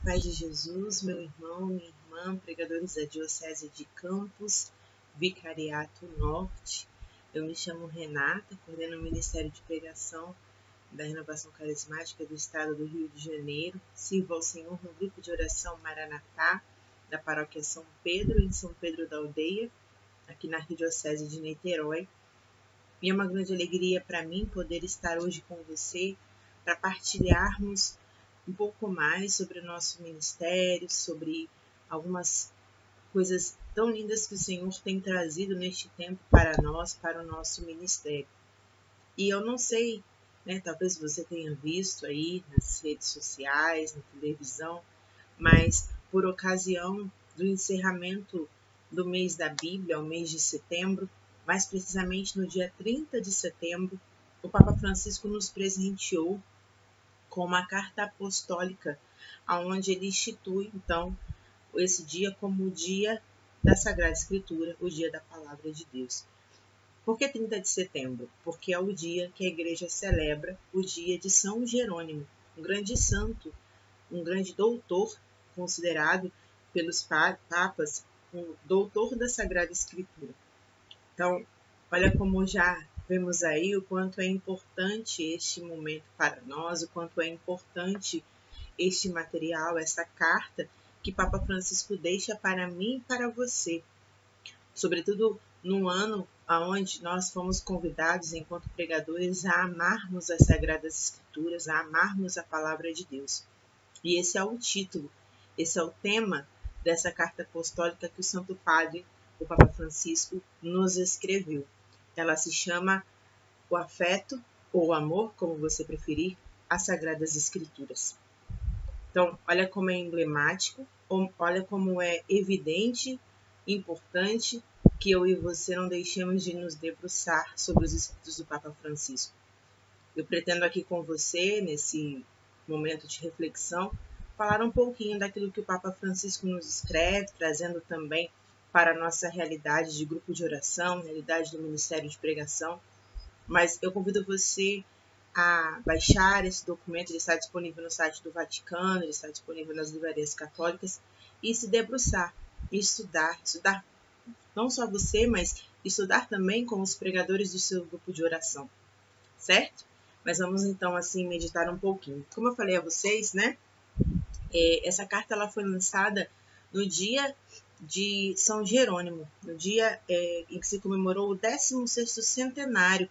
paz de Jesus, meu irmão, minha irmã, pregadores da Diocese de Campos, Vicariato Norte. Eu me chamo Renata, coordeno o Ministério de Pregação da Renovação Carismática do Estado do Rio de Janeiro. Sirvo ao Senhor no grupo de oração Maranatá, da Paróquia São Pedro, em São Pedro da Aldeia, aqui na Arquidiocese de Niterói. E é uma grande alegria para mim poder estar hoje com você para partilharmos um pouco mais sobre o nosso ministério, sobre algumas coisas tão lindas que o Senhor tem trazido neste tempo para nós, para o nosso ministério. E eu não sei, talvez você tenha visto aí nas redes sociais, na televisão, mas por ocasião do encerramento do mês da Bíblia, o mês de setembro, mais precisamente no dia 30 de setembro, o Papa Francisco nos presenteou com uma carta apostólica, onde ele institui, então, esse dia como o dia da Sagrada Escritura, o dia da Palavra de Deus. Por que 30 de setembro? Porque é o dia que a Igreja celebra o dia de São Jerônimo, um grande santo, um grande doutor, considerado pelos papas um doutor da Sagrada Escritura. Então, olha como já vemos aí o quanto é importante este momento para nós, o quanto é importante este material, essa carta que Papa Francisco deixa para mim e para você. Sobretudo num ano onde nós fomos convidados, enquanto pregadores, a amarmos as Sagradas Escrituras, a amarmos a Palavra de Deus. E esse é o título, esse é o tema dessa carta apostólica que o Santo Padre, o Papa Francisco, nos escreveu. Ela se chama O Afeto, ou o Amor, como você preferir, às Sagradas Escrituras. Então, olha como é emblemático, olha como é evidente, importante, que eu e você não deixemos de nos debruçar sobre os escritos do Papa Francisco. Eu pretendo aqui com você, nesse momento de reflexão, falar um pouquinho daquilo que o Papa Francisco nos escreve, trazendo também para a nossa realidade de grupo de oração, realidade do Ministério de Pregação. Mas eu convido você a baixar esse documento, ele está disponível no site do Vaticano, ele está disponível nas livrarias católicas, e se debruçar, e estudar não só você, mas estudar também com os pregadores do seu grupo de oração, certo? Mas vamos então assim meditar um pouquinho. Como eu falei a vocês, essa carta ela foi lançada no dia de São Jerônimo, no dia em que se comemorou o 16º centenário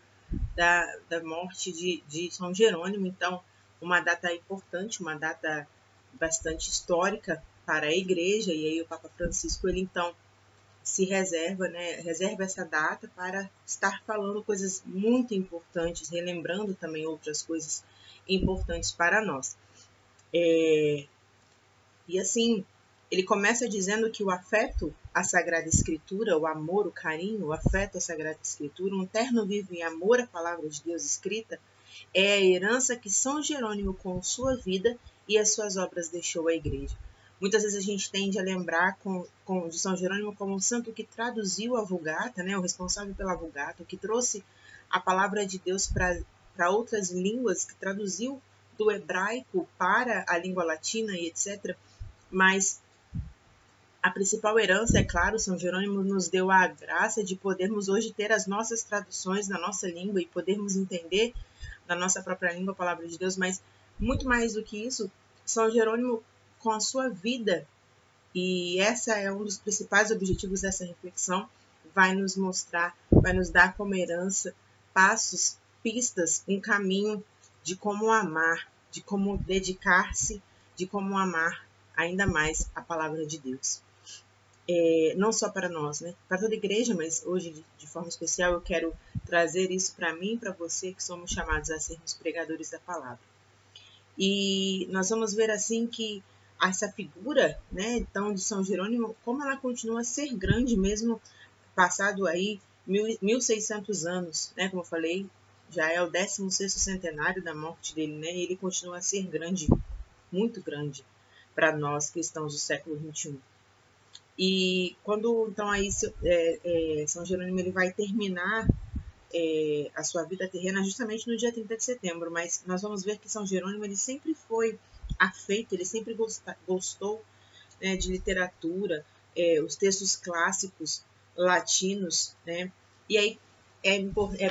da morte de São Jerônimo. Então, uma data importante, uma data bastante histórica para a Igreja, e aí o Papa Francisco, ele então se reserva essa data para estar falando coisas muito importantes, relembrando também outras coisas importantes para nós. E assim, ele começa dizendo que o afeto à Sagrada Escritura, o amor, o carinho, o afeto à Sagrada Escritura, um terno vivo em amor à Palavra de Deus escrita, é a herança que São Jerônimo, com sua vida e as suas obras, deixou à Igreja. Muitas vezes a gente tende a lembrar de São Jerônimo como um santo que traduziu a Vulgata, o responsável pela Vulgata, que trouxe a Palavra de Deus para outras línguas, que traduziu do hebraico para a língua latina e etc., mas a principal herança, é claro, São Jerônimo nos deu a graça de podermos hoje ter as nossas traduções na nossa língua e podermos entender na nossa própria língua a Palavra de Deus, mas muito mais do que isso, São Jerônimo, com a sua vida, e essa é um dos principais objetivos dessa reflexão, vai nos mostrar, vai nos dar como herança passos, pistas, um caminho de como amar, de como dedicar-se, de como amar ainda mais a Palavra de Deus. Não só para nós, para toda a igreja, mas hoje, de forma especial, eu quero trazer isso para mim e para você, que somos chamados a sermos pregadores da Palavra. E nós vamos ver assim que essa figura, então, de São Jerônimo, como ela continua a ser grande mesmo passado aí 1.600 anos, como eu falei, já é o 16º centenário da morte dele, e ele continua a ser grande, muito grande, para nós cristãos do século XXI. E quando, então, aí São Jerônimo ele vai terminar a sua vida terrena justamente no dia 30 de setembro, mas nós vamos ver que São Jerônimo ele sempre foi afeito, ele sempre gostou, né, de literatura, os textos clássicos latinos, né? E aí é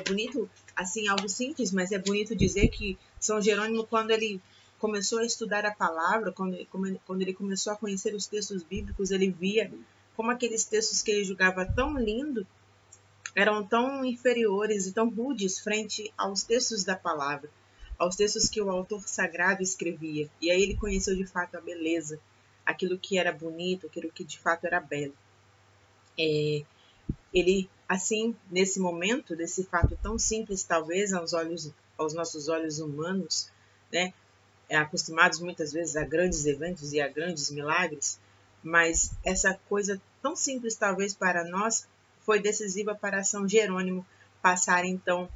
bonito, assim, algo simples, mas é bonito dizer que São Jerônimo, quando ele começou a estudar a palavra, quando ele começou a conhecer os textos bíblicos, ele via como aqueles textos que ele julgava tão lindo eram tão inferiores e tão rudes frente aos textos da palavra, aos textos que o autor sagrado escrevia. E aí ele conheceu de fato a beleza, aquilo que era bonito, aquilo que de fato era belo. Ele, assim, nesse momento, desse fato tão simples, talvez, aos nossos olhos humanos, né, acostumados muitas vezes a grandes eventos e a grandes milagres, mas essa coisa tão simples, talvez, para nós, foi decisiva para São Jerônimo passar, então,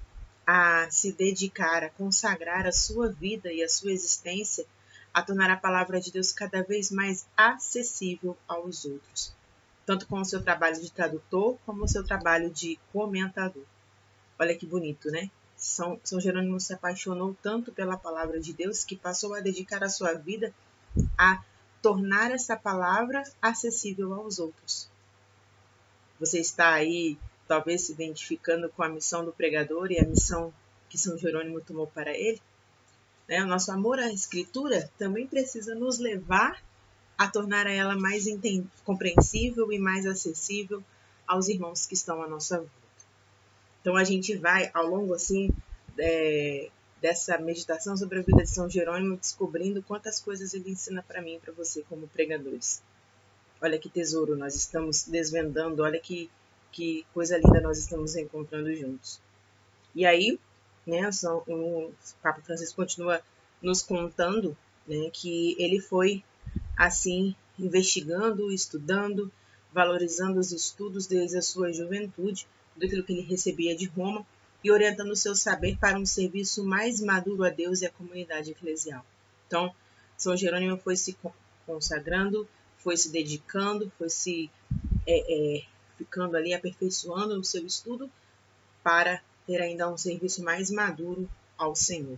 a se dedicar, a consagrar a sua vida e a sua existência, a tornar a palavra de Deus cada vez mais acessível aos outros, tanto com o seu trabalho de tradutor, como o seu trabalho de comentador. Olha que bonito, né? São Jerônimo se apaixonou tanto pela palavra de Deus que passou a dedicar a sua vida a tornar essa palavra acessível aos outros. Você está aí, talvez, se identificando com a missão do pregador e a missão que São Jerônimo tomou para ele? O nosso amor à Escritura também precisa nos levar a tornar ela mais compreensível e mais acessível aos irmãos que estão à nossa volta. Então a gente vai, ao longo assim dessa meditação sobre a vida de São Jerônimo, descobrindo quantas coisas ele ensina para mim e para você como pregadores. Olha que tesouro nós estamos desvendando, olha que coisa linda nós estamos encontrando juntos. E aí, né, o Papa Francisco continua nos contando, né, que ele foi assim investigando, estudando, valorizando os estudos desde a sua juventude, daquilo que ele recebia de Roma, e orientando o seu saber para um serviço mais maduro a Deus e à comunidade eclesial. Então, São Jerônimo foi se consagrando, foi se dedicando, foi se ficando ali, aperfeiçoando no seu estudo para ter ainda um serviço mais maduro ao Senhor.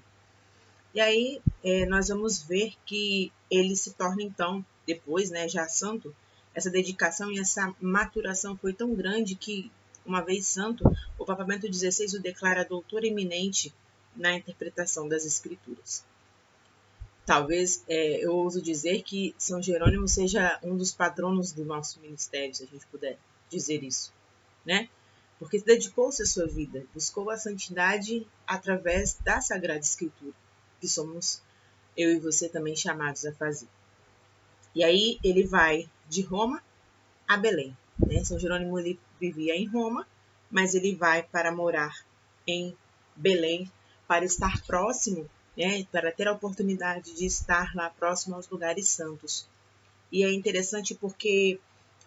E aí nós vamos ver que ele se torna então, depois, né, já santo, essa dedicação e essa maturação foi tão grande que, uma vez santo, o Papa Bento XVI o declara doutor eminente na interpretação das Escrituras. Talvez eu ouso dizer que São Jerônimo seja um dos patronos do nosso ministério, se a gente puder dizer isso, né? Porque dedicou-se à sua vida, buscou a santidade através da Sagrada Escritura, que somos eu e você também chamados a fazer. E aí ele vai de Roma a Belém, né? São Jerônimo ele vivia em Roma, mas ele vai para morar em Belém, para estar próximo, né? Para ter a oportunidade de estar lá próximo aos lugares santos. E é interessante porque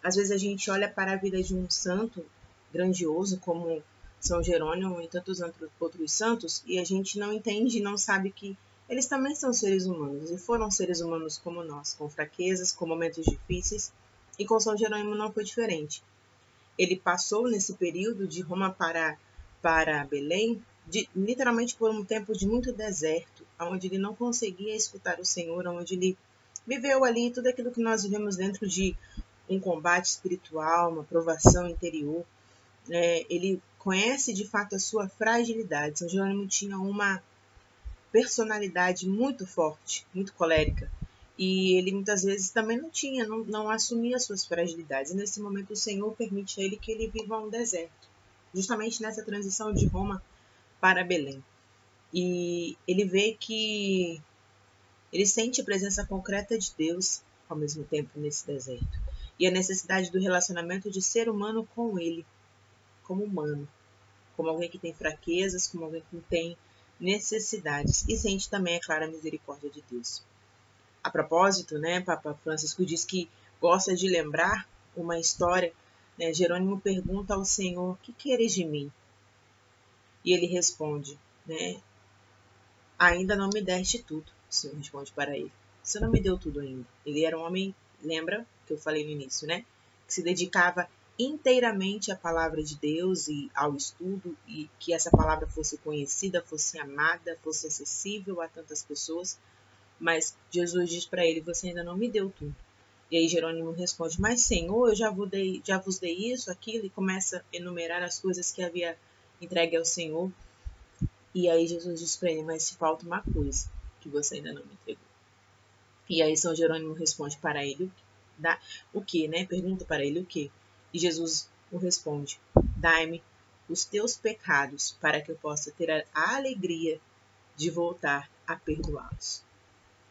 às vezes a gente olha para a vida de um santo grandioso como São Jerônimo e tantos outros santos e a gente não entende, não sabe que eles também são seres humanos e foram seres humanos como nós, com fraquezas, com momentos difíceis, e com São Jerônimo não foi diferente. Ele passou nesse período de Roma para Belém, literalmente por um tempo de muito deserto, onde ele não conseguia escutar o Senhor, onde ele viveu ali tudo aquilo que nós vivemos dentro de um combate espiritual, uma provação interior. Ele conhece de fato a sua fragilidade. São Jerônimo tinha uma personalidade muito forte, muito colérica, e ele muitas vezes também não assumia suas fragilidades. E nesse momento o Senhor permite a ele que ele viva um deserto, justamente nessa transição de Roma para Belém. E ele vê que ele sente a presença concreta de Deus ao mesmo tempo nesse deserto, e a necessidade do relacionamento de ser humano com ele, como humano, como alguém que tem fraquezas, como alguém que tem necessidades, e sente também, é claro, a misericórdia de Deus. A propósito, né, Papa Francisco diz que gosta de lembrar uma história, né, Jerônimo pergunta ao Senhor, o que queres de mim? E ele responde, né, ainda não me deste tudo. O Senhor responde para ele, você não me deu tudo ainda. Ele era um homem, lembra que eu falei no início, né, que se dedicava inteiramente à palavra de Deus e ao estudo, e que essa palavra fosse conhecida, fosse amada, fosse acessível a tantas pessoas, Mas Jesus diz para ele, você ainda não me deu tudo. E aí Jerônimo responde, mas Senhor, eu já vos dei isso, aquilo, e começa a enumerar as coisas que havia entregue ao Senhor. E aí Jesus diz para ele, mas se falta uma coisa que você ainda não me entregou. E aí São Jerônimo responde para ele o que, né? Pergunta para ele o que. E Jesus o responde, dai-me os teus pecados para que eu possa ter a alegria de voltar a perdoá-los.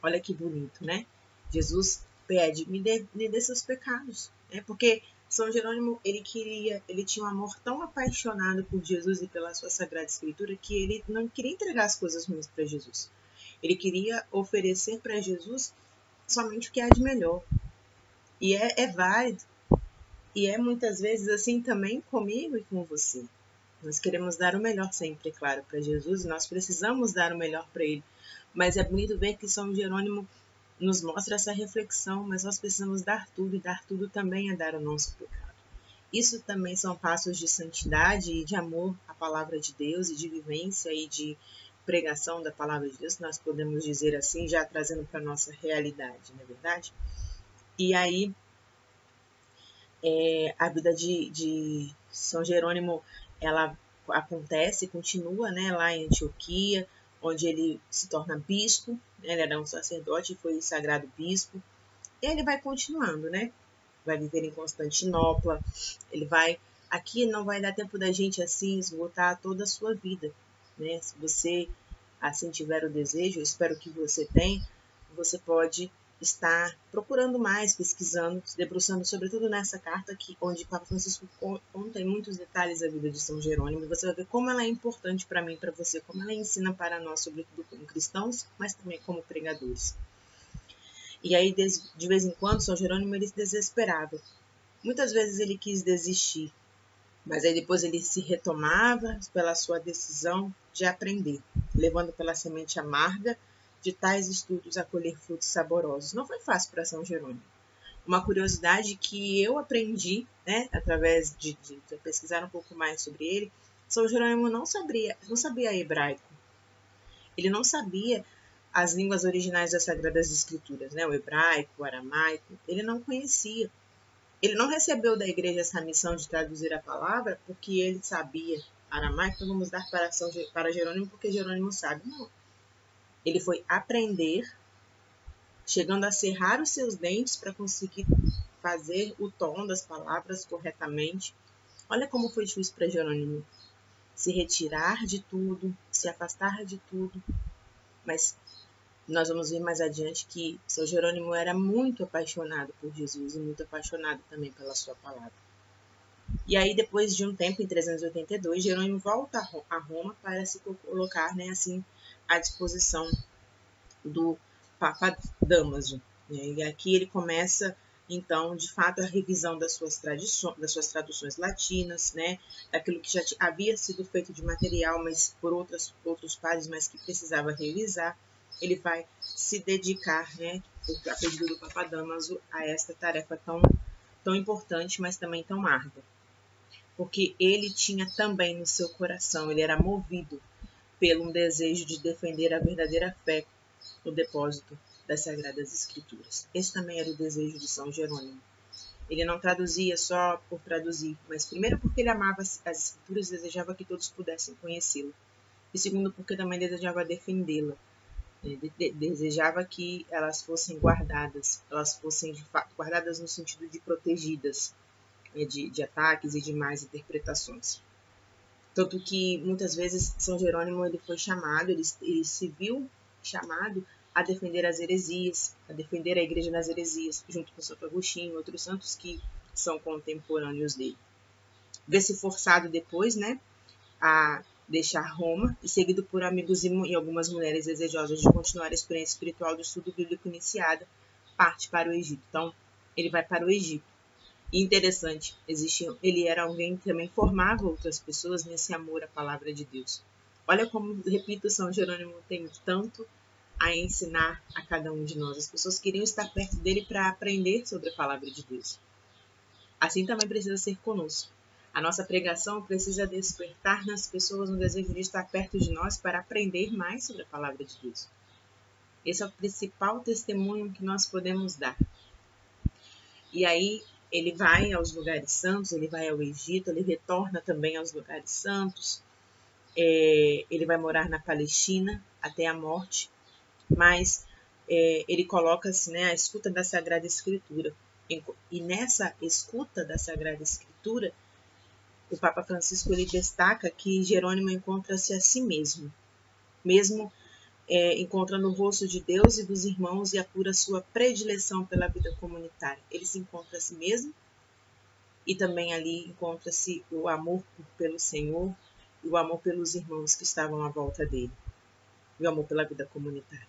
Olha que bonito, né? Jesus pede, me dê seus pecados, né? Porque São Jerônimo, ele tinha um amor tão apaixonado por Jesus e pela sua Sagrada Escritura que ele não queria entregar as coisas ruins para Jesus. Ele queria oferecer para Jesus somente o que há de melhor. E é válido. E é muitas vezes assim também comigo e com você. Nós queremos dar o melhor sempre, claro, para Jesus. E nós precisamos dar o melhor para Ele. Mas é bonito ver que São Jerônimo nos mostra essa reflexão, mas nós precisamos dar tudo, e dar tudo também é dar o nosso pecado. Isso também são passos de santidade e de amor à palavra de Deus, e de vivência e de pregação da palavra de Deus, nós podemos dizer assim, já trazendo para a nossa realidade, não é verdade? E aí, a vida de São Jerônimo, ela acontece, continua, né, lá em Antioquia, onde ele se torna bispo, né, ele era um sacerdote e foi sagrado bispo, e ele vai continuando, né, vai viver em Constantinopla, ele vai, aqui não vai dar tempo da gente assim esgotar toda a sua vida, né, se você assim tiver o desejo, eu espero que você tenha, você pode estar procurando mais, pesquisando, se debruçando sobretudo nessa carta aqui, onde Papa Francisco conta em muitos detalhes a vida de São Jerônimo, e você vai ver como ela é importante para mim e para você, como ela ensina para nós, sobretudo como cristãos, mas também como pregadores. E aí, de vez em quando, São Jerônimo ele se desesperava. Muitas vezes ele quis desistir, mas aí depois ele se retomava pela sua decisão de aprender, levando pela semente amarga de tais estudos a colher frutos saborosos. Não foi fácil para São Jerônimo. Uma curiosidade que eu aprendi, né, através de pesquisar um pouco mais sobre ele, São Jerônimo não sabia hebraico. Ele não sabia as línguas originais das Sagradas Escrituras, né, o hebraico, o aramaico, ele não conhecia. Ele não recebeu da igreja essa missão de traduzir a palavra porque ele sabia aramaico, então vamos dar para Jerônimo porque Jerônimo sabe. Não. Ele foi aprender, chegando a cerrar os seus dentes para conseguir fazer o tom das palavras corretamente. Olha como foi difícil para Jerônimo se retirar de tudo, se afastar de tudo. Mas nós vamos ver mais adiante que São Jerônimo era muito apaixonado por Jesus e muito apaixonado também pela sua palavra. E aí, depois de um tempo, em 382, Jerônimo volta a Roma para se colocar, né, assim, à disposição do Papa Damaso. Né? E aqui ele começa, então, de fato, a revisão das suas traduções latinas, né, daquilo que já havia sido feito de material, mas por outros padres, mas que precisava revisar. Ele vai se dedicar, né, a pedido do Papa Damaso, a esta tarefa tão importante, mas também tão árdua. Porque ele tinha também no seu coração, ele era movido pelo desejo de defender a verdadeira fé no depósito das Sagradas Escrituras. Esse também era o desejo de São Jerônimo. Ele não traduzia só por traduzir, mas primeiro porque ele amava as Escrituras e desejava que todos pudessem conhecê-la. E segundo porque também desejava defendê-la. Desejava que elas fossem guardadas, elas fossem de fato guardadas no sentido de protegidas, de ataques e de más interpretações. Tanto que muitas vezes São Jerônimo ele foi chamado, ele se viu chamado a defender as heresias, a defender a igreja das heresias, junto com Santo Agostinho e outros santos que são contemporâneos dele. Vê-se forçado depois, né, a deixar Roma e seguido por amigos e algumas mulheres desejosas de continuar a experiência espiritual do estudo bíblico iniciada, parte para o Egito. Então, ele vai para o Egito. E interessante, ele era alguém que também formava outras pessoas nesse amor à palavra de Deus. Olha como, repito, São Jerônimo tem tanto a ensinar a cada um de nós. As pessoas queriam estar perto dele para aprender sobre a palavra de Deus. Assim também precisa ser conosco. A nossa pregação precisa despertar nas pessoas um desejo de estar perto de nós para aprender mais sobre a palavra de Deus. Esse é o principal testemunho que nós podemos dar. E aí ele vai aos lugares santos, ele vai ao Egito, ele retorna também aos lugares santos, ele vai morar na Palestina até a morte, mas ele coloca-se, né, à escuta da Sagrada Escritura. E nessa escuta da Sagrada Escritura, o Papa Francisco ele destaca que Jerônimo encontra-se a si mesmo encontra no rosto de Deus e dos irmãos e apura sua predileção pela vida comunitária. Ele se encontra a si mesmo e também ali encontra-se o amor pelo Senhor e o amor pelos irmãos que estavam à volta dele, e o amor pela vida comunitária.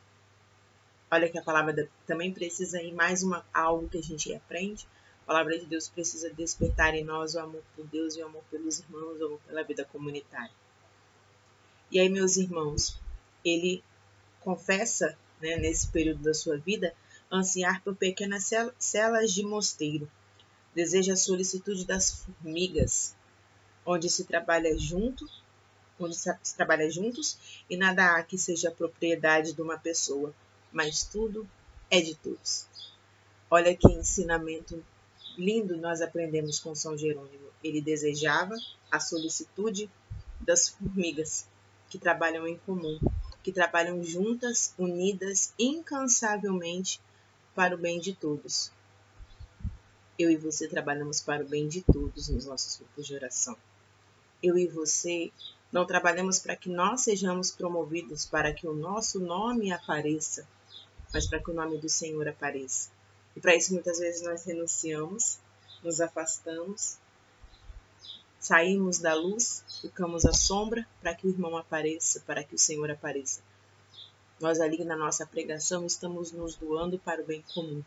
Olha que a palavra também precisa ir mais algo que a gente aprende. A palavra de Deus precisa despertar em nós o amor por Deus e o amor pelos irmãos, o amor pela vida comunitária. E aí, meus irmãos, ele confessa, né, nesse período da sua vida, ansiar por pequenas celas de mosteiro. Deseja a solicitude das formigas, onde se trabalha juntos e nada há que seja propriedade de uma pessoa, mas tudo é de todos. Olha que ensinamento lindo nós aprendemos com São Jerônimo. Ele desejava a solicitude das formigas que trabalham em comum, que trabalham juntas, unidas, incansavelmente para o bem de todos. Eu e você trabalhamos para o bem de todos nos nossos grupos de oração. Eu e você não trabalhamos para que nós sejamos promovidos, para que o nosso nome apareça, mas para que o nome do Senhor apareça. E para isso muitas vezes nós renunciamos, nos afastamos, saímos da luz, ficamos à sombra para que o irmão apareça, para que o Senhor apareça. Nós ali na nossa pregação estamos nos doando para o bem comum.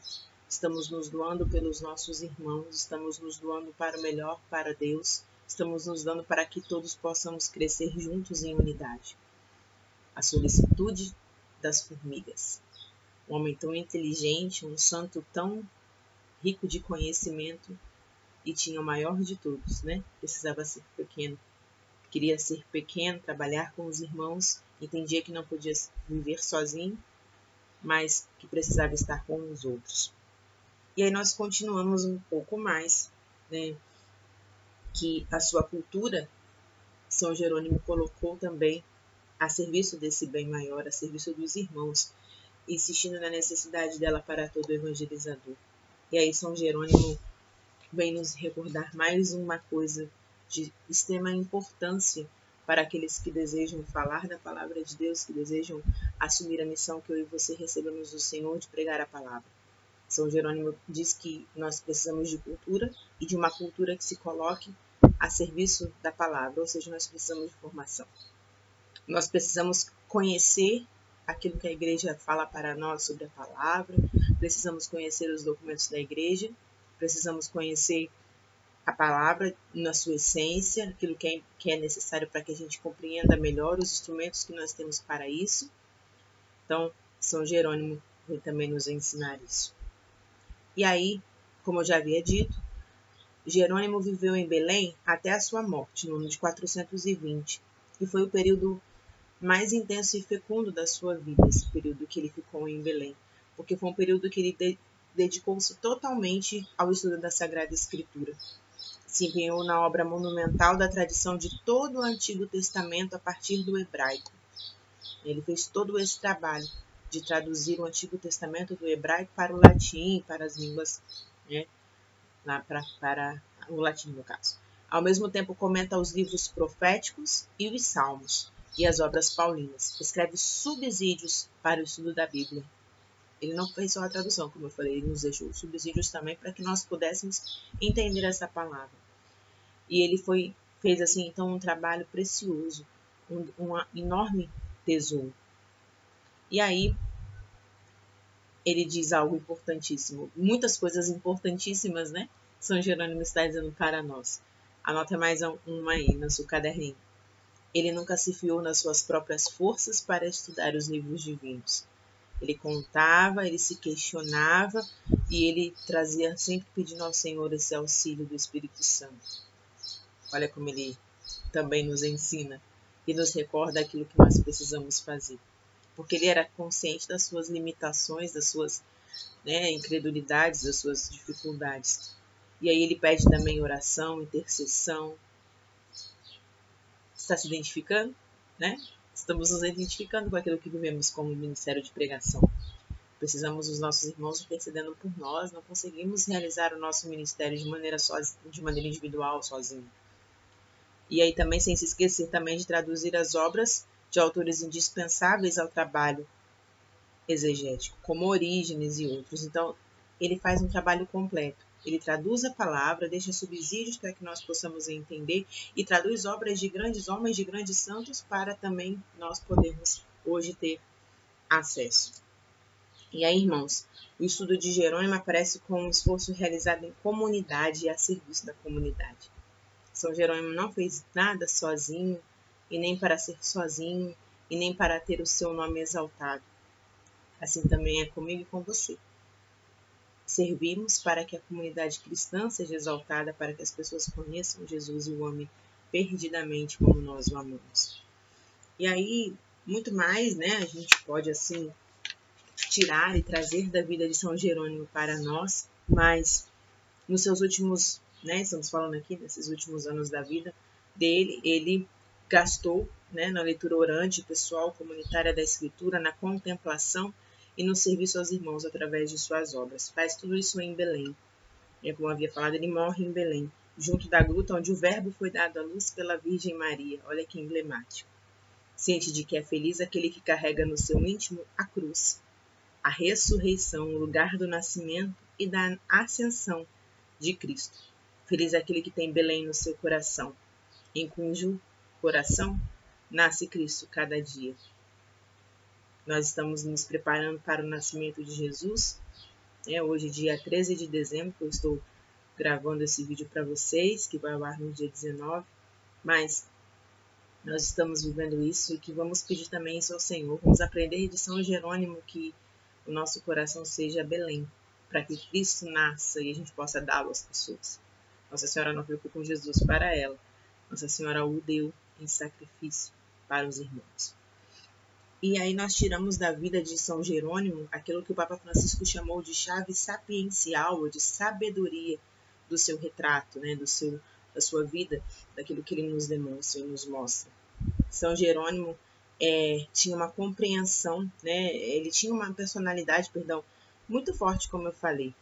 Estamos nos doando pelos nossos irmãos, estamos nos doando para o melhor, para Deus, estamos nos dando para que todos possamos crescer juntos em unidade. A solicitude das formigas. Um homem tão inteligente, um santo tão rico de conhecimento e tinha o maior de todos, né? Precisava ser pequeno. Queria ser pequeno, trabalhar com os irmãos, entendia que não podia viver sozinho, mas que precisava estar com os outros. E aí nós continuamos um pouco mais, né? Que a sua cultura, São Jerônimo colocou também a serviço desse bem maior, a serviço dos irmãos, insistindo na necessidade dela para todo evangelizador. E aí São Jerônimo vem nos recordar mais uma coisa de extrema importância para aqueles que desejam falar da palavra de Deus, que desejam assumir a missão que eu e você recebemos do Senhor de pregar a palavra. São Jerônimo diz que nós precisamos de cultura e de uma cultura que se coloque a serviço da palavra, ou seja, nós precisamos de formação. Nós precisamos conhecer aquilo que a igreja fala para nós sobre a palavra, precisamos conhecer os documentos da igreja, precisamos conhecer a palavra na sua essência, aquilo que é necessário para que a gente compreenda melhor os instrumentos que nós temos para isso. Então, São Jerônimo vai também nos ensinar isso. E aí, como eu já havia dito, Jerônimo viveu em Belém até a sua morte, no ano de 420, e foi o período mais intenso e fecundo da sua vida, esse período que ele ficou em Belém, porque foi um período que ele dedicou-se totalmente ao estudo da Sagrada Escritura. Se empenhou na obra monumental da tradição de todo o Antigo Testamento a partir do hebraico. Ele fez todo esse trabalho de traduzir o Antigo Testamento do hebraico para o latim, para as línguas, né, para o latim no caso. Ao mesmo tempo comenta os livros proféticos e os salmos e as obras paulinas. Escreve subsídios para o estudo da Bíblia. Ele não fez só a tradução, como eu falei, ele nos deixou subsídios também para que nós pudéssemos entender essa palavra. E ele fez assim então um trabalho precioso, um enorme tesouro. E aí ele diz algo importantíssimo, muitas coisas importantíssimas, né? São Jerônimo está dizendo para nós. Anota mais uma aí no seu caderninho. Ele nunca se fiou nas suas próprias forças para estudar os livros divinos. Ele contava, ele se questionava e ele trazia sempre pedindo ao Senhor esse auxílio do Espírito Santo. Olha como ele também nos ensina e nos recorda aquilo que nós precisamos fazer. porque ele era consciente das suas limitações, das suas incredulidades, das suas dificuldades. E aí ele pede também oração, intercessão. Está se identificando, né? Estamos nos identificando com aquilo que vivemos como ministério de pregação. Precisamos dos nossos irmãos intercedendo por nós, não conseguimos realizar o nosso ministério de maneira individual, sozinho. E aí também sem se esquecer também de traduzir as obras de autores indispensáveis ao trabalho exegético, como Orígenes e outros. Então, ele faz um trabalho completo. Ele traduz a palavra, deixa subsídios para que nós possamos entender e traduz obras de grandes homens, de grandes santos, para também nós podermos hoje ter acesso. E aí, irmãos, o estudo de Jerônimo aparece com um esforço realizado em comunidade e a serviço da comunidade. São Jerônimo não fez nada sozinho, e nem para ser sozinho, e nem para ter o seu nome exaltado. Assim também é comigo e com você. Servimos para que a comunidade cristã seja exaltada, para que as pessoas conheçam Jesus e o amem perdidamente como nós o amamos. E aí, muito mais, a gente pode assim tirar e trazer da vida de São Jerônimo para nós, mas nos seus últimos, estamos falando aqui desses últimos anos da vida dele, ele gastou na leitura orante, pessoal, comunitária da Escritura, na contemplação e no serviço aos irmãos através de suas obras. Faz tudo isso em Belém. Como eu havia falado, ele morre em Belém, junto da gruta onde o Verbo foi dado à luz pela Virgem Maria. Olha que emblemático. Ciente de que é feliz aquele que carrega no seu íntimo a cruz, a ressurreição, o lugar do nascimento e da ascensão de Cristo. Feliz aquele que tem Belém no seu coração, em cujo coração nasce Cristo cada dia. Nós estamos nos preparando para o nascimento de Jesus. Hoje, dia 13 de dezembro, que eu estou gravando esse vídeo para vocês, que vai ao ar no dia 19. Mas nós estamos vivendo isso e que vamos pedir também isso ao Senhor. Vamos aprender de São Jerônimo que o nosso coração seja Belém, para que Cristo nasça e a gente possa dá-lo às pessoas. Nossa Senhora não ficou com Jesus para ela. Nossa Senhora o deu em sacrifício para os irmãos. E aí nós tiramos da vida de São Jerônimo aquilo que o Papa Francisco chamou de chave sapiencial, ou de sabedoria do seu retrato, da sua vida, daquilo que ele nos demonstra e nos mostra. São Jerônimo tinha uma compreensão, ele tinha uma personalidade, muito forte, como eu falei.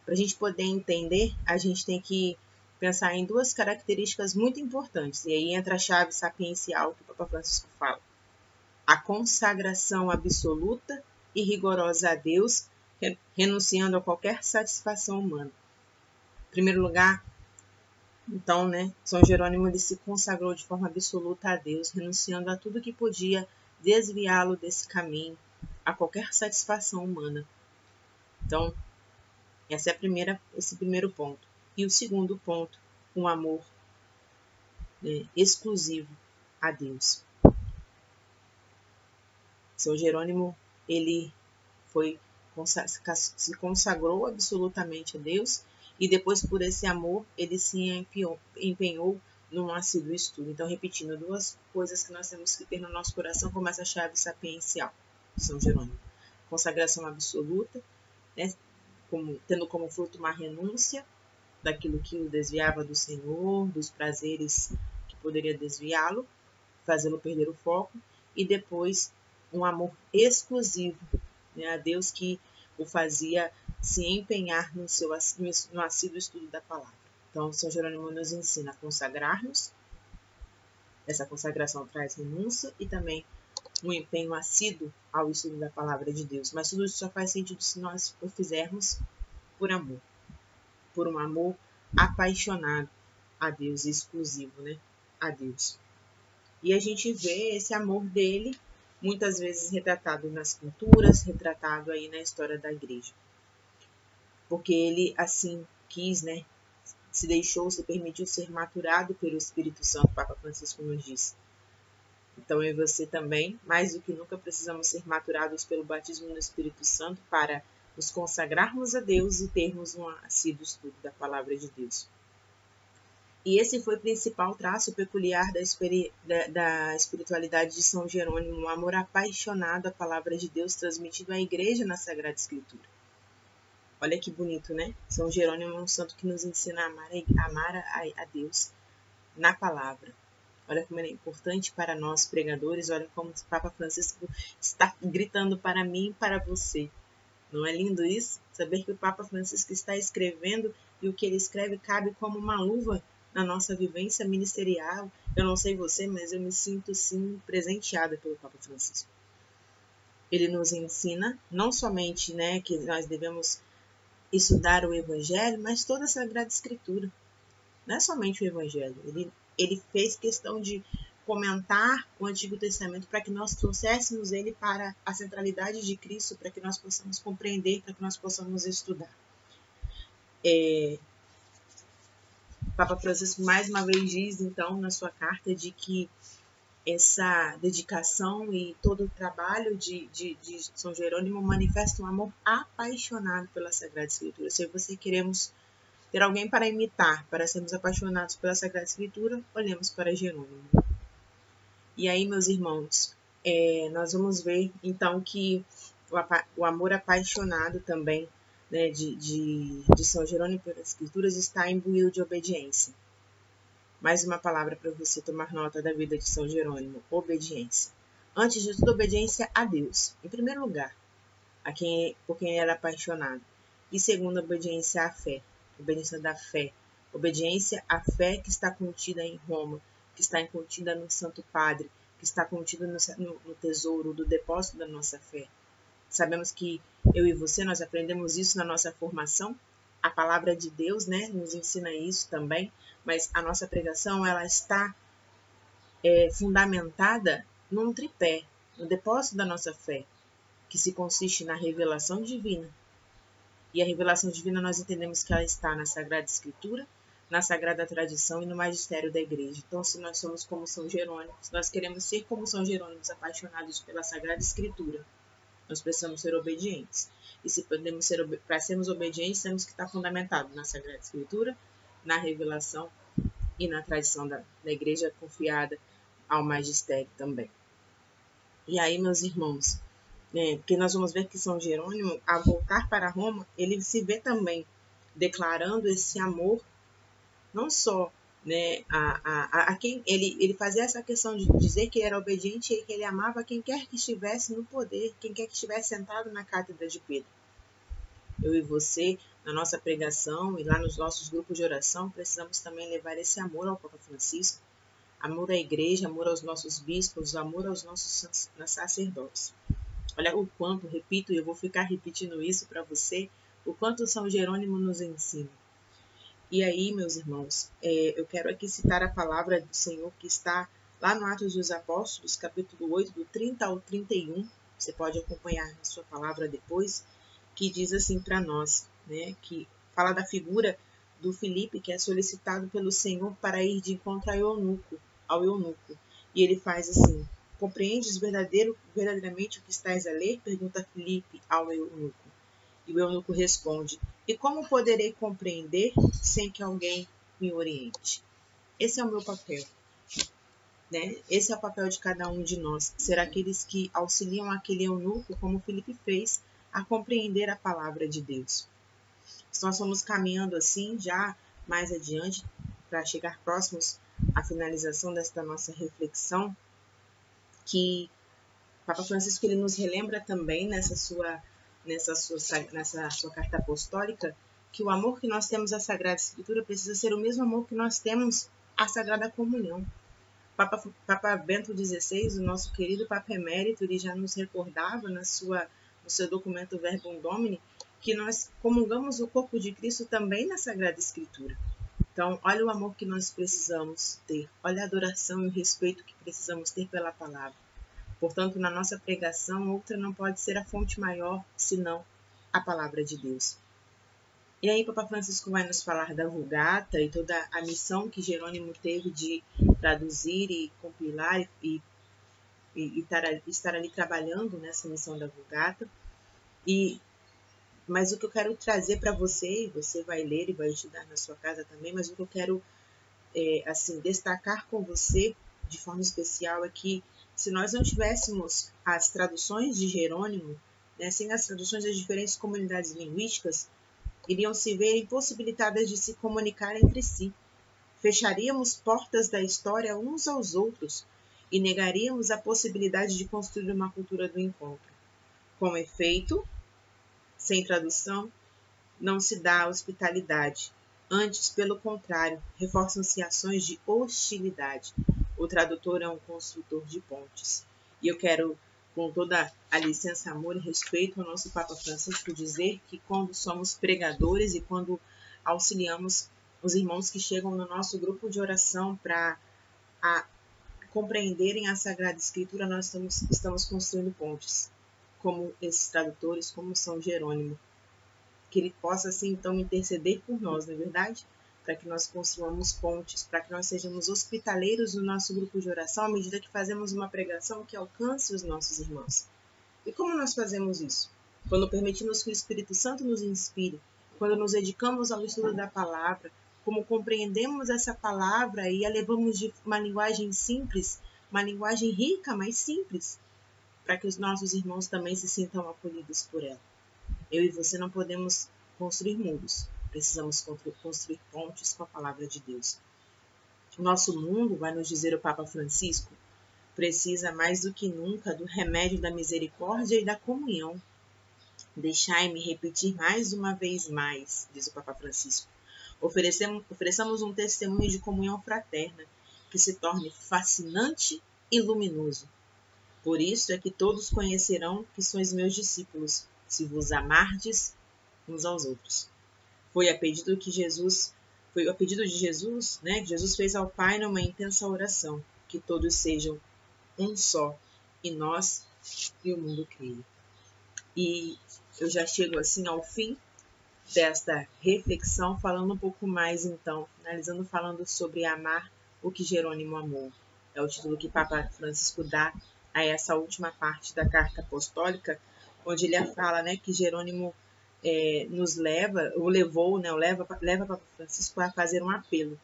Para a gente poder entender, a gente tem que pensar em duas características muito importantes. E aí entra a chave sapiencial que o Papa Francisco fala. A consagração absoluta e rigorosa a Deus, renunciando a qualquer satisfação humana. Em primeiro lugar, então, São Jerônimo ele se consagrou de forma absoluta a Deus, renunciando a tudo que podia desviá-lo desse caminho, a qualquer satisfação humana. Então, esse primeiro ponto. E o segundo ponto, um amor exclusivo a Deus. São Jerônimo, ele se consagrou absolutamente a Deus e depois, por esse amor, ele se empenhou num assíduo estudo. Então, repetindo, duas coisas que nós temos que ter no nosso coração como essa chave sapiencial de São Jerônimo. Consagração absoluta, tendo como fruto uma renúncia daquilo que o desviava do Senhor, dos prazeres que poderia desviá-lo, fazê-lo perder o foco, e depois um amor exclusivo a Deus que o fazia se empenhar no assíduo estudo da palavra. Então, São Jerônimo nos ensina a consagrar-nos. Essa consagração traz renúncia e também um empenho assíduo ao estudo da palavra de Deus. Mas tudo isso só faz sentido se nós o fizermos por amor. Por um amor apaixonado a Deus, exclusivo a Deus. E a gente vê esse amor dele muitas vezes retratado nas pinturas, retratado aí na história da igreja. Porque ele assim quis, se permitiu ser maturado pelo Espírito Santo, o Papa Francisco nos diz. Então eu e você também, mais do que nunca, precisamos ser maturados pelo batismo no Espírito Santo para nos consagrarmos a Deus e termos um assíduo estudo da palavra de Deus. E esse foi o principal traço peculiar da espiritualidade de São Jerônimo, um amor apaixonado à palavra de Deus transmitido à igreja na Sagrada Escritura. Olha que bonito, né? São Jerônimo é um santo que nos ensina a amar a Deus na palavra. Olha como é importante para nós pregadores, olha como o Papa Francisco está gritando para mim e para você. Não é lindo isso? Saber que o Papa Francisco está escrevendo e o que ele escreve cabe como uma luva na nossa vivência ministerial. Eu não sei você, mas eu me sinto sim presenteada pelo Papa Francisco. Ele nos ensina não somente, né, que nós devemos estudar o Evangelho, mas toda a Sagrada Escritura. Não é somente o Evangelho. Ele fez questão de comentar o Antigo Testamento para que nós trouxéssemos ele para a centralidade de Cristo, para que nós possamos compreender, para que nós possamos estudar. O Papa Francisco mais uma vez diz, então, na sua carta, de que essa dedicação e todo o trabalho de São Jerônimo manifesta um amor apaixonado pela Sagrada Escritura. Se você queremos ter alguém para imitar, para sermos apaixonados pela Sagrada Escritura, olhemos para Jerônimo. E aí, meus irmãos, nós vamos ver, então, que o amor apaixonado também, né, de São Jerônimo pelas Escrituras está imbuído de obediência. Mais uma palavra para você tomar nota da vida de São Jerônimo: obediência. Antes de tudo, obediência a Deus, em primeiro lugar, por quem ele era apaixonado. E segundo, obediência à fé, obediência da fé, obediência à fé que está contida em Roma, que está contida no Santo Padre, que está contida no tesouro do depósito da nossa fé. Sabemos que eu e você, nós aprendemos isso na nossa formação. A palavra de Deus, né, nos ensina isso também, mas a nossa pregação ela está fundamentada num tripé, no depósito da nossa fé, que se consiste na revelação divina. E a revelação divina nós entendemos que ela está na Sagrada Escritura, na Sagrada Tradição e no magistério da Igreja. Então, se nós somos como São Jerônimo, se nós queremos ser como São Jerônimo, apaixonados pela Sagrada Escritura, nós precisamos ser obedientes. E se podemos para sermos obedientes, temos que estar fundamentados na Sagrada Escritura, na revelação e na tradição da Igreja confiada ao magistério também. E aí, meus irmãos, porque nós vamos ver que São Jerônimo, ao voltar para Roma, ele se vê também declarando esse amor, não só, né, a quem ele fazia essa questão de dizer que ele era obediente e que ele amava quem quer que estivesse no poder, quem quer que estivesse sentado na cátedra de Pedro. Eu e você, na nossa pregação e lá nos nossos grupos de oração, precisamos também levar esse amor ao Papa Francisco, amor à igreja, amor aos nossos bispos, amor aos nossos sacerdotes. Olha o quanto, repito, e eu vou ficar repetindo isso para você, o quanto São Jerônimo nos ensina. E aí, meus irmãos, eu quero aqui citar a palavra do Senhor que está lá no Atos dos Apóstolos, capítulo 8, do 30 ao 31. Você pode acompanhar na sua palavra depois, que diz assim para nós, né, que fala da figura do Filipe, que é solicitado pelo Senhor para ir de encontro ao eunuco. E ele faz assim: compreendes verdadeiramente o que estás a ler? Pergunta Filipe ao eunuco. E o eunuco responde: e como poderei compreender sem que alguém me oriente? Esse é o meu papel, né? Esse é o papel de cada um de nós, ser aqueles que auxiliam aquele eunuco, como Filipe fez, a compreender a palavra de Deus. Nós vamos caminhando assim, já mais adiante, para chegar próximos à finalização desta nossa reflexão, que Papa Francisco ele nos relembra também nessa sua carta apostólica, que o amor que nós temos à Sagrada Escritura precisa ser o mesmo amor que nós temos à Sagrada Comunhão. Papa Bento XVI, o nosso querido Papa Emérito, ele já nos recordava no seu documento Verbum Domini, que nós comungamos o corpo de Cristo também na Sagrada Escritura. Então, olha o amor que nós precisamos ter, olha a adoração e o respeito que precisamos ter pela palavra. Portanto, na nossa pregação, outra não pode ser a fonte maior, senão a palavra de Deus. E aí, Papa Francisco vai nos falar da Vulgata e toda a missão que Jerônimo teve de traduzir e compilar e estar ali trabalhando nessa missão da Vulgata. Mas o que eu quero trazer para você, e você vai ler e vai estudar na sua casa também, mas o que eu quero assim, destacar com você de forma especial é que se nós não tivéssemos as traduções de Jerônimo, né, sem as traduções das diferentes comunidades linguísticas, iriam se ver impossibilitadas de se comunicar entre si. Fecharíamos portas da história uns aos outros e negaríamos a possibilidade de construir uma cultura do encontro. Com efeito, sem tradução, não se dá hospitalidade. Antes, pelo contrário, reforçam-se ações de hostilidade. O tradutor é um construtor de pontes. E eu quero, com toda a licença, amor e respeito ao nosso Papa Francisco, dizer que quando somos pregadores e quando auxiliamos os irmãos que chegam no nosso grupo de oração para compreenderem a Sagrada Escritura, nós estamos construindo pontes, como esses tradutores, como São Jerônimo. Que ele possa, assim, então, interceder por nós, não é verdade? Para que nós construamos pontes, para que nós sejamos hospitaleiros no nosso grupo de oração, à medida que fazemos uma pregação que alcance os nossos irmãos. E como nós fazemos isso? Quando permitimos que o Espírito Santo nos inspire, quando nos dedicamos ao estudo da palavra, como compreendemos essa palavra e a levamos de uma linguagem simples, uma linguagem rica, mas simples, para que os nossos irmãos também se sintam acolhidos por ela. Eu e você não podemos construir muros, precisamos construir pontes com a palavra de Deus. O nosso mundo, vai nos dizer o Papa Francisco, precisa mais do que nunca do remédio da misericórdia e da comunhão. Deixai-me repetir mais uma vez mais, diz o Papa Francisco. Ofereçamos um testemunho de comunhão fraterna que se torne fascinante e luminoso. Por isso é que todos conhecerão que sois meus discípulos, se vos amardes uns aos outros. Foi a pedido de Jesus, né, que Jesus fez ao Pai numa intensa oração, que todos sejam um só, e nós e o mundo creia. E eu já chego assim ao fim desta reflexão, falando um pouco mais então, finalizando falando sobre amar o que Jerônimo amou. É o título que Papa Francisco dá a essa última parte da carta apostólica, onde ele fala, né, que Jerônimo nos leva Papa Francisco a fazer um apelo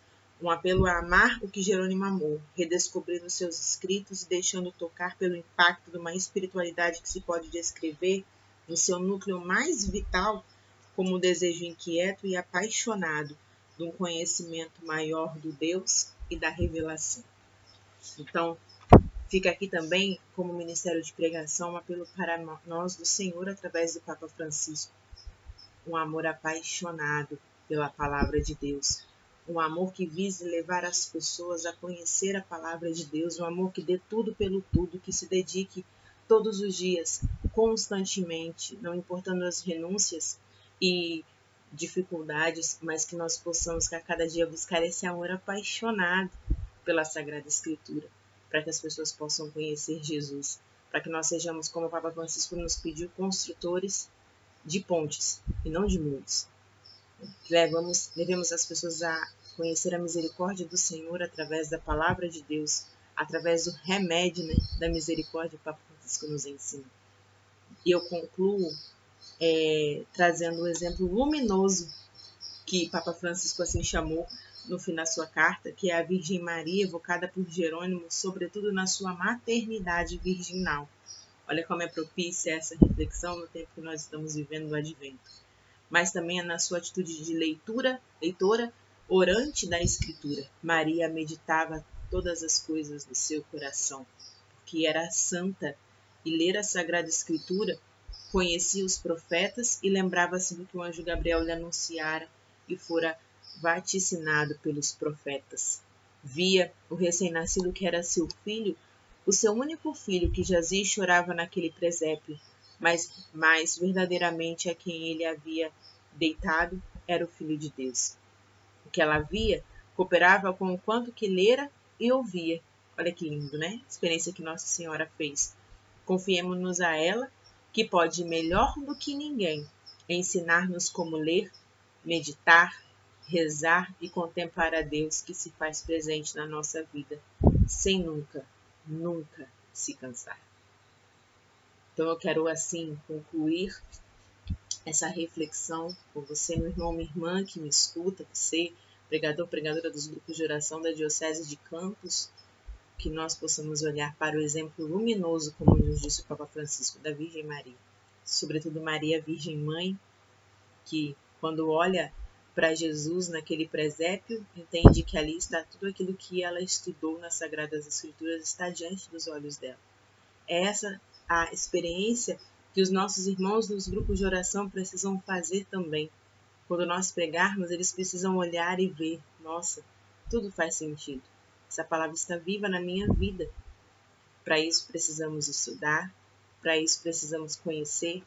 a amar o que Jerônimo amou, redescobrindo seus escritos e deixando tocar pelo impacto de uma espiritualidade que se pode descrever no seu núcleo mais vital como o desejo inquieto e apaixonado de um conhecimento maior do Deus e da revelação. Então, fica aqui também, como Ministério de Pregação, um apelo para nós do Senhor através do Papa Francisco. Um amor apaixonado pela Palavra de Deus. Um amor que vise levar as pessoas a conhecer a Palavra de Deus. Um amor que dê tudo pelo tudo, que se dedique todos os dias, constantemente, não importando as renúncias e dificuldades, mas que nós possamos a cada dia buscar esse amor apaixonado pela Sagrada Escritura, para que as pessoas possam conhecer Jesus, para que nós sejamos, como o Papa Francisco nos pediu, construtores de pontes e não de muros. Levemos as pessoas a conhecer a misericórdia do Senhor através da palavra de Deus, através do remédio, né, da misericórdia que o Papa Francisco nos ensina. E eu concluo trazendo um exemplo luminoso que Papa Francisco assim chamou no fim da sua carta, que é a Virgem Maria, evocada por Jerônimo, sobretudo na sua maternidade virginal. Olha como é propícia essa reflexão no tempo que nós estamos vivendo no Advento. Mas também é na sua atitude de leitora, orante da Escritura. Maria meditava todas as coisas do seu coração, porque era santa, e ler a Sagrada Escritura conhecia os profetas e lembrava-se do que o anjo Gabriel lhe anunciara e fora vaticinado pelos profetas. Via o recém-nascido que era seu filho, o seu único filho que jazia e chorava naquele presépio, mas verdadeiramente a quem ele havia deitado era o Filho de Deus. O que ela via cooperava com o quanto que lera e ouvia. Olha que lindo, né? A experiência que Nossa Senhora fez. Confiemos-nos a ela, que pode melhor do que ninguém ensinar-nos como ler, meditar, rezar e contemplar a Deus que se faz presente na nossa vida, sem nunca se cansar. Então eu quero assim concluir essa reflexão com você, meu irmão, minha irmã que me escuta, você, pregador, pregadora dos grupos de oração da Diocese de Campos, que nós possamos olhar para o exemplo luminoso, como nos disse o Papa Francisco, da Virgem Maria. Sobretudo Maria, Virgem Mãe, que quando olha para Jesus naquele presépio, entende que ali está tudo aquilo que ela estudou nas Sagradas Escrituras, está diante dos olhos dela. É essa a experiência que os nossos irmãos nos grupos de oração precisam fazer também. Quando nós pregarmos, eles precisam olhar e ver, nossa, tudo faz sentido. Essa palavra está viva na minha vida. Para isso precisamos estudar, para isso precisamos conhecer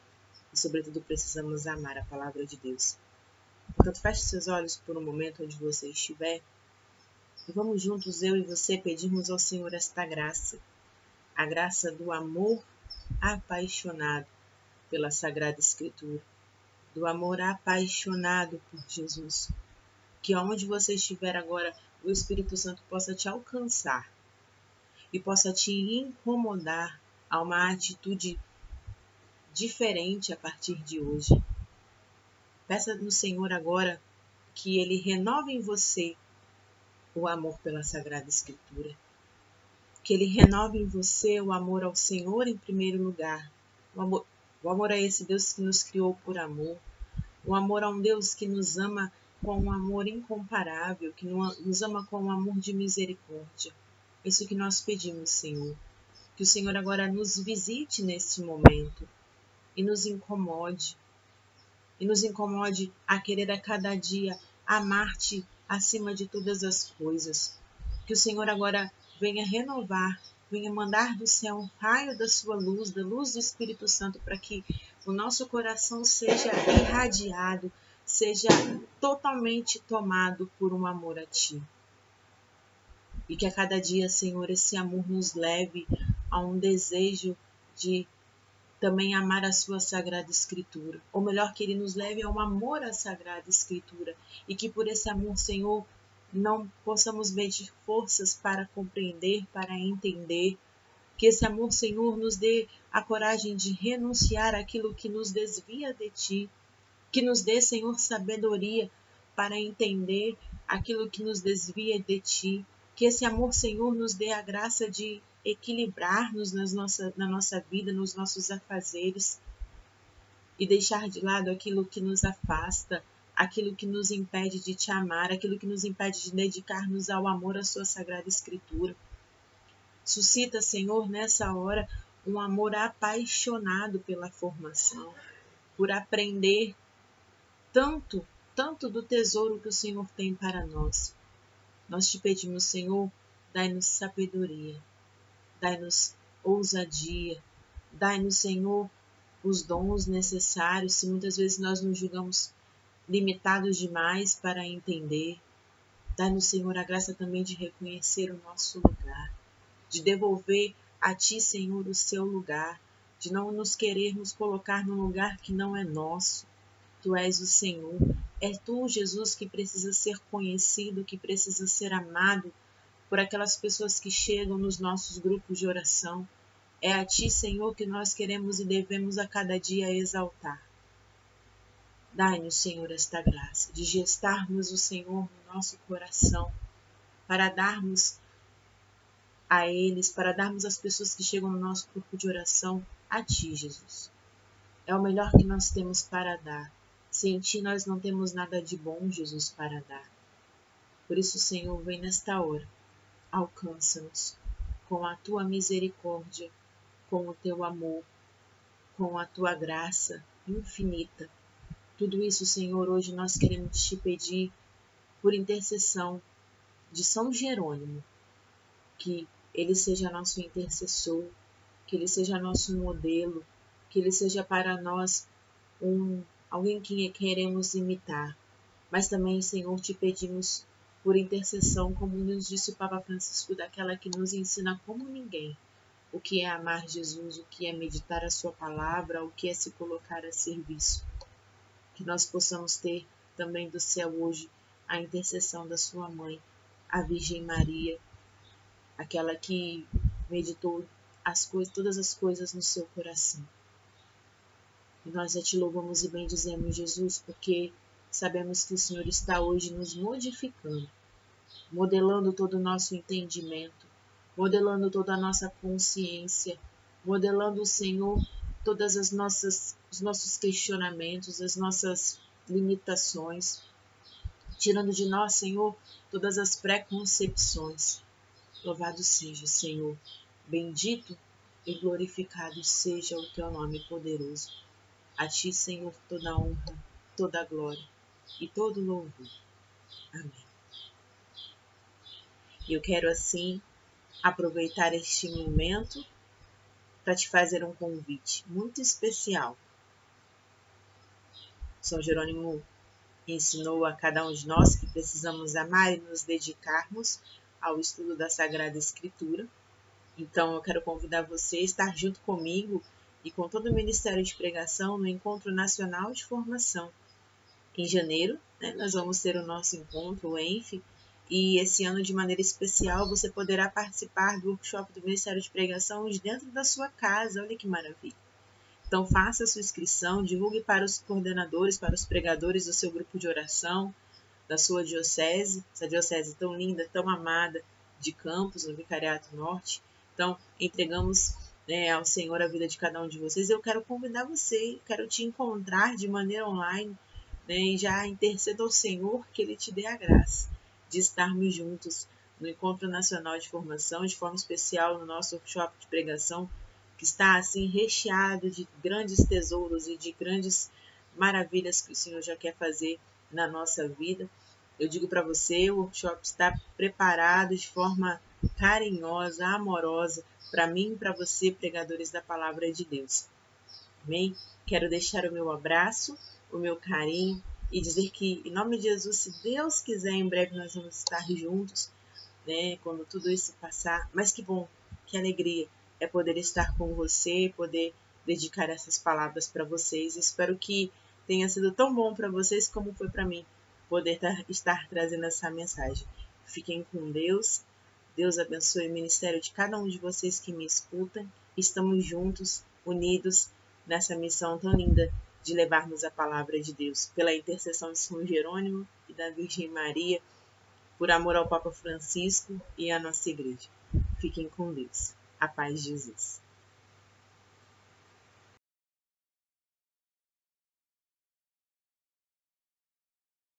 e, sobretudo, precisamos amar a palavra de Deus. Portanto, feche seus olhos por um momento onde você estiver e vamos juntos, eu e você, pedirmos ao Senhor esta graça, a graça do amor apaixonado pela Sagrada Escritura, do amor apaixonado por Jesus. Que onde você estiver agora, o Espírito Santo possa te alcançar e possa te incomodar a uma atitude diferente a partir de hoje. Peça no Senhor agora que Ele renove em você o amor pela Sagrada Escritura. Que Ele renove em você o amor ao Senhor em primeiro lugar. O amor a esse Deus que nos criou por amor. O amor a um Deus que nos ama com um amor incomparável, que nos ama com um amor de misericórdia. Isso que nós pedimos, Senhor. Que o Senhor agora nos visite neste momento e nos incomode. E nos incomode a querer a cada dia amar-te acima de todas as coisas. Que o Senhor agora venha renovar, venha mandar do céu um raio da sua luz, da luz do Espírito Santo, para que o nosso coração seja irradiado, seja totalmente tomado por um amor a Ti. E que a cada dia, Senhor, esse amor nos leve a um desejo de também amar a sua Sagrada Escritura. Ou melhor, que Ele nos leve a um amor à Sagrada Escritura. E que por esse amor, Senhor, não possamos medir forças para compreender, para entender. Que esse amor, Senhor, nos dê a coragem de renunciar àquilo que nos desvia de Ti. Que nos dê, Senhor, sabedoria para entender aquilo que nos desvia de Ti. Que esse amor, Senhor, nos dê a graça de equilibrar-nos na nossa vida, nos nossos afazeres e deixar de lado aquilo que nos afasta, aquilo que nos impede de Te amar, aquilo que nos impede de dedicar-nos ao amor à Sua Sagrada Escritura. Suscita, Senhor, nessa hora, um amor apaixonado pela formação, por aprender tanto do tesouro que o Senhor tem para nós. Nós Te pedimos, Senhor, dai-nos sabedoria, dai-nos ousadia, dai-nos, Senhor, os dons necessários, se muitas vezes nós nos julgamos limitados demais para entender. Dai-nos, Senhor, a graça também de reconhecer o nosso lugar, de devolver a Ti, Senhor, o seu lugar, de não nos querermos colocar num lugar que não é nosso. Tu és o Senhor, é Tu, Jesus, que precisa ser conhecido, que precisa ser amado por aquelas pessoas que chegam nos nossos grupos de oração. É a Ti, Senhor, que nós queremos e devemos a cada dia exaltar. Dai-nos, Senhor, esta graça de gestarmos o Senhor no nosso coração, para darmos a eles, para darmos às pessoas que chegam no nosso grupo de oração, a Ti, Jesus. É o melhor que nós temos para dar. Sem Ti nós não temos nada de bom, Jesus, para dar. Por isso, Senhor, vem nesta hora, alcança-nos com a Tua misericórdia, com o Teu amor, com a Tua graça infinita. Tudo isso, Senhor, hoje nós queremos Te pedir por intercessão de São Jerônimo, que ele seja nosso intercessor, que ele seja nosso modelo, que ele seja para nós alguém que queremos imitar. Mas também, Senhor, Te pedimos por intercessão, como nos disse o Papa Francisco, daquela que nos ensina como ninguém o que é amar Jesus, o que é meditar a Sua palavra, o que é se colocar a serviço. Que nós possamos ter também do céu hoje a intercessão da Sua Mãe, a Virgem Maria, aquela que meditou todas as coisas no seu coração. E nós já Te louvamos e bendizemos, Jesus, porque sabemos que o Senhor está hoje nos modificando, modelando todo o nosso entendimento, modelando toda a nossa consciência, modelando, Senhor, todas os nossos questionamentos, as nossas limitações, tirando de nós, Senhor, todas as preconcepções. Louvado seja, Senhor, bendito e glorificado seja o teu nome poderoso. A ti, Senhor, toda a honra, toda a glória e todo o louvor. Amém. E eu quero, assim, aproveitar este momento para te fazer um convite muito especial. São Jerônimo ensinou a cada um de nós que precisamos amar e nos dedicarmos ao estudo da Sagrada Escritura. Então, eu quero convidar você a estar junto comigo e com todo o Ministério de Pregação no Encontro Nacional de Formação. Em janeiro, nós vamos ter o nosso encontro, o ENF, e esse ano, de maneira especial, você poderá participar do workshop do Ministério de Pregação de dentro da sua casa. Olha que maravilha! Então, faça a sua inscrição, divulgue para os coordenadores, para os pregadores do seu grupo de oração, da sua diocese, essa diocese tão linda, tão amada, de Campos, no Vicariato Norte. Então, entregamos ao Senhor a vida de cada um de vocês. Eu quero convidar você, quero te encontrar de maneira online, e já intercedo ao Senhor que Ele te dê a graça de estarmos juntos no Encontro Nacional de Formação, de forma especial no nosso workshop de pregação, que está assim recheado de grandes tesouros e de grandes maravilhas que o Senhor já quer fazer na nossa vida. Eu digo para você, o workshop está preparado de forma carinhosa, amorosa, para mim e para você, pregadores da Palavra de Deus. Amém? Quero deixar o meu abraço, o meu carinho e dizer que, em nome de Jesus, se Deus quiser, em breve nós vamos estar juntos, quando tudo isso passar. Mas que bom, que alegria é poder estar com você, poder dedicar essas palavras para vocês. Espero que tenha sido tão bom para vocês como foi para mim poder estar trazendo essa mensagem. Fiquem com Deus. Deus abençoe o ministério de cada um de vocês que me escutam. Estamos juntos, unidos, nessa missão tão linda de levarmos a palavra de Deus. Pela intercessão de São Jerônimo e da Virgem Maria, por amor ao Papa Francisco e à nossa igreja. Fiquem com Deus. A paz de Jesus.